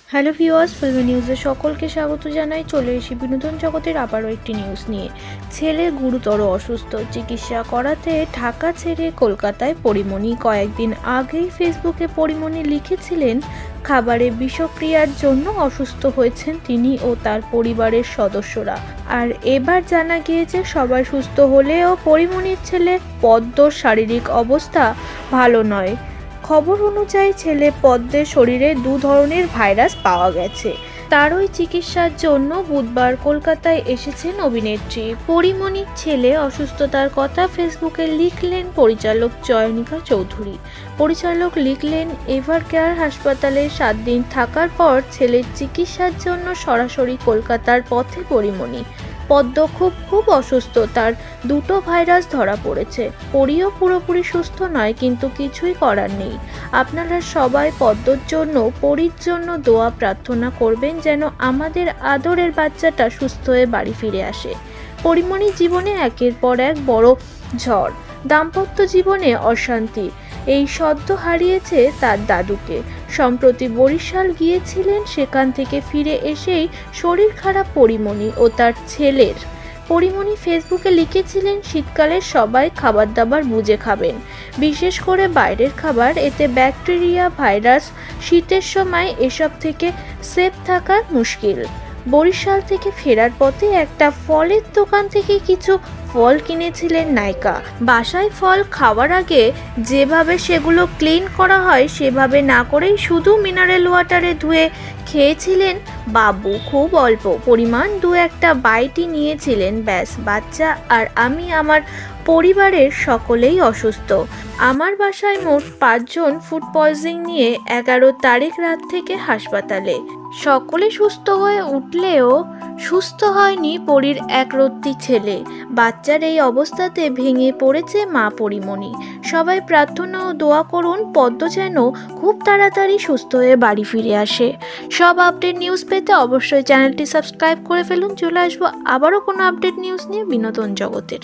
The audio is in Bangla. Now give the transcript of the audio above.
হ্যালো ভিউয়ার্স, ফিল্মি নিউজে সকলকে স্বাগত জানাই। চলে এসেছি বিনোদন জগতের আবারও একটি নিউজ নিয়ে। ছেলে গুরুতর অসুস্থ, চিকিৎসা করাতে ঢাকা ছেড়ে কলকাতায় পরিমণি। কয়েকদিন আগেই ফেসবুকে পরিমণি লিখেছিলেন খাবারে বিষক্রিয়ার জন্য অসুস্থ হয়েছেন তিনি ও তার পরিবারের সদস্যরা। আর এবার জানা গিয়েছে সবাই সুস্থ হলেও পরিমণির ছেলে পদ্মর শারীরিক অবস্থা ভালো নয়। খবর অনুযায়ী ছেলে পদ্মের শরীরে 2 ধরনের ভাইরাস পাওয়া গেছে। তারই চিকিৎসার জন্য বুধবার কলকাতায় এসেছেন অভিনেত্রী। পরিমণির ছেলে অসুস্থতার কথা ফেসবুকে লিখলেন পরিচালক চয়নিকা চৌধুরী। পরিচালক লিখলেন, এভার কেয়ার হাসপাতালে 7 দিন থাকার পর ছেলের চিকিৎসার জন্য সরাসরি কলকাতার পথে পরিমণি। পদ্ম খুব অসুস্থ, তার 2টো ভাইরাস ধরা পড়েছে। পরিও পুরোপুরি সুস্থ নয়, কিন্তু কিছুই করার নেই। আপনারা সবাই পদ্মর জন্য, পরির জন্য দোয়া প্রার্থনা করবেন যেন আমাদের আদরের বাচ্চাটা সুস্থ হয়ে বাড়ি ফিরে আসে। পরিমণির জীবনে একের পর এক বড় ঝড়, দাম্পত্য জীবনে অশান্তি। এই সদ্য হারিয়েছে তার দাদুকে। সম্প্রতি বরিশাল গিয়েছিলেন, সেখান থেকে ফিরে এসেই শরীর খারাপ পরিমণি ও তার ছেলের। পরিমণি ফেসবুকে লিখেছিলেন, শীতকালে সবাই খাবার দাবার বুঝে খাবেন, বিশেষ করে বাইরের খাবার, এতে ব্যাকটেরিয়া ভাইরাস, শীতের সময় এসব থেকে সেফ থাকা মুশকিল। বরিশাল থেকে ফেরার পথে একটা ফলের দোকান থেকে কিছু ফল কিনেছিলেন নায়িকা। বাসায় ফল খাওয়ার আগে যেভাবে সেগুলো ক্লিন করা হয় সেভাবে না করেই শুধু মিনারেল ওয়াটারে ধুয়ে খেয়েছিলেন বাবু। খুব অল্প পরিমাণ 2-1টা বাইটই নিয়েছিলেন, ব্যাস। বাচ্চা আর আমি, আমার পরিবারের সকলেই অসুস্থ। আমার বাসায় মোট 5 জন ফুড পয়জনিং নিয়ে 11 তারিখ রাত থেকে হাসপাতালে। সকলে সুস্থ হয়ে উঠলেও সুস্থ হয়নি পরীর একরত্তি ছেলে। বাচ্চার এই অবস্থাতে ভেঙে পড়েছে মা পরিমণি। সবাই প্রার্থনা ও দোয়া করুন পদ্ম যেন খুব তাড়াতাড়ি সুস্থ হয়ে বাড়ি ফিরে আসে। সব আপডেট নিউজ পেতে অবশ্যই চ্যানেলটি সাবস্ক্রাইব করে ফেলুন। চলে আসবো আবারও কোনো আপডেট নিউজ নিয়ে বিনোদন জগতের।